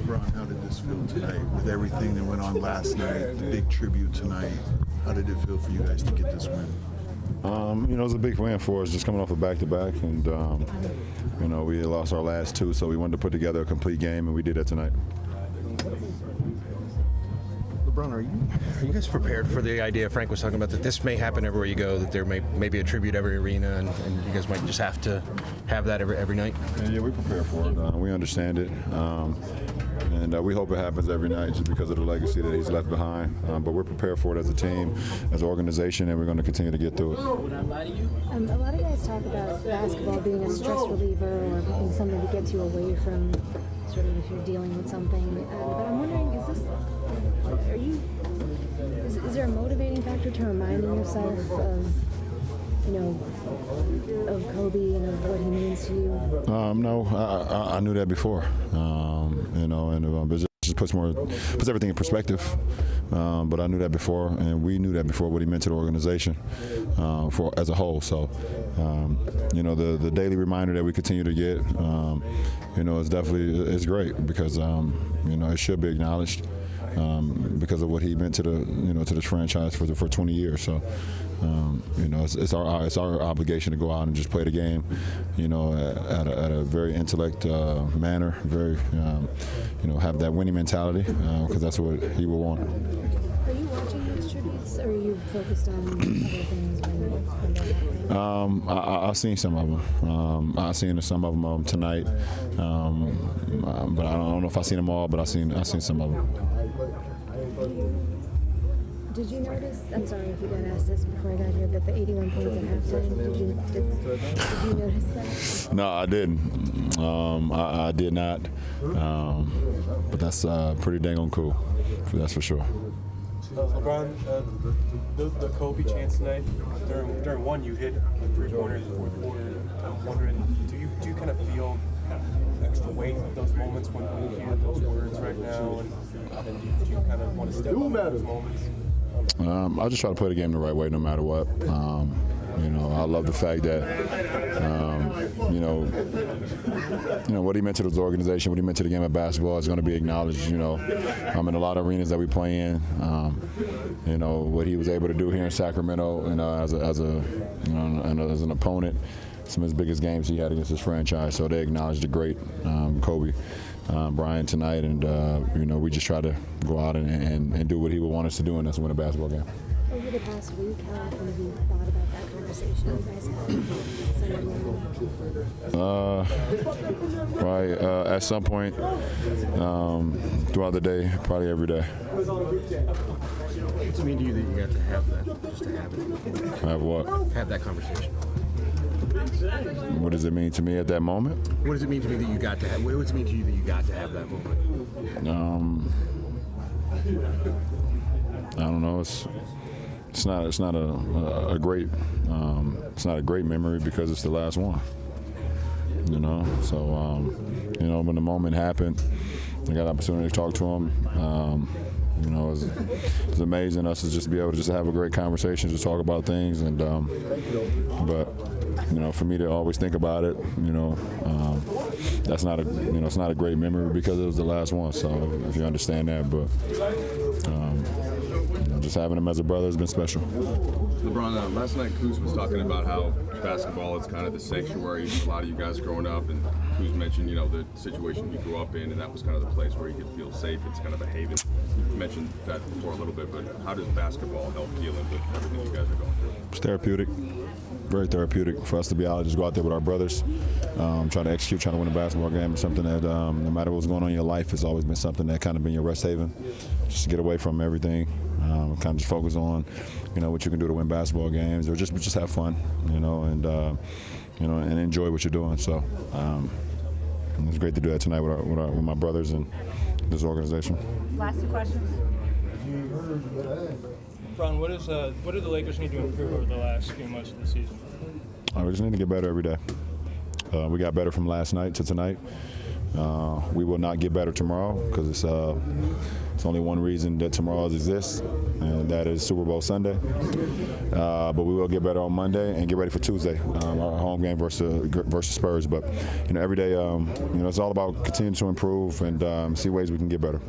LeBron, how did this feel tonight with everything that went on last night, the big tribute tonight? How did it feel for you guys to get this win? It was a big win for us, just coming off a back-to-back, and we had lost our last two, so we wanted to put together a complete game, and we did that tonight. LeBron, are you guys prepared for the idea Frank was talking about, that this may happen everywhere you go, that there may be a tribute every arena, and you guys might just have to have that every night? Yeah, we prepare for it. We understand it. And we hope it happens every night just because of the legacy that he's left behind. But we're prepared for it as a team, as an organization, and we're going to continue to get through it. A lot of guys talk about basketball being a stress reliever or being something that gets you away from sort of if you're dealing with something. But I'm wondering, is there a motivating factor to reminding yourself of Kobe and of what he means to you? No, I knew that before. It just puts everything in perspective. But I knew that before, and we knew that before, what he meant to the organization as a whole. So, the daily reminder that we continue to get, is great because it should be acknowledged. Because of what he meant to this franchise for 20 years. So, it's our obligation to go out and just play the game, at a very intellect manner, very, have that winning mentality, because that's what he will want. Are you watching these tributes, or are you focused on other things when they're happening? I've seen some of them. I've seen some of them tonight, but I don't know if I've seen them all. But I've seen some of them. Did you notice? I'm sorry if you got asked this before I got here, that the 81 points at halftime. Did you notice that? No, I didn't. I did not. But that's pretty dang on cool. That's for sure. LeBron, the Kobe chance tonight, during one you hit the 3-pointers in the fourth quarter. I'm wondering, do you kind of feel extra weight of those moments when you hear those words right now, and do you kind of want to step up in those moments? I just try to play the game the right way no matter what. I love the fact that, what he meant to this organization, what he meant to the game of basketball is going to be acknowledged, in a lot of arenas that we play in. What he was able to do here in Sacramento, as an opponent, some of his biggest games he had against his franchise. So they acknowledged the great Kobe Bryant tonight, and we just try to go out and do what he would want us to do, and that's win a basketball game. Over the past week, how often have you thought about that conversation you guys had? At some point throughout the day, probably every day. What does it mean to you that you got to have that, just to have it? Have what? Have that conversation. What does it mean to me at that moment? What does it mean to me that you got to have? What does it mean to you that you got to have that moment? I don't know. It's not a great memory because it's the last one. So when the moment happened, I got the opportunity to talk to him. It's amazing us to just be able to just have a great conversation, just talk about things, and but for me to always think about it, that's not it's not a great memory because it was the last one. So if you understand that, but just having him as a brother has been special. LeBron, last night Kuz was talking about how basketball is kind of the sanctuary for a lot of you guys growing up, and Kuz mentioned, the situation you grew up in, and that was kind of the place where you could feel safe. It's kind of a haven. You mentioned that before a little bit, but how does basketball help dealing with everything you guys are going through? It's therapeutic. Very therapeutic for us to be able to just go out there with our brothers, trying to execute, trying to win a basketball game. It's something that no matter what's going on in your life, it's always been something that kind of been your rest haven, just to get away from everything, kind of just focus on, what you can do to win basketball games, or just have fun, and enjoy what you're doing. So it's great to do that tonight with my brothers and this organization. Last two questions. Ron, what do the Lakers need to improve over the last few months of the season? We just need to get better every day. We got better from last night to tonight. We will not get better tomorrow because it's only one reason that tomorrow exists, and that is Super Bowl Sunday. But we will get better on Monday and get ready for Tuesday, our home game versus Spurs. But every day, it's all about continuing to improve and see ways we can get better.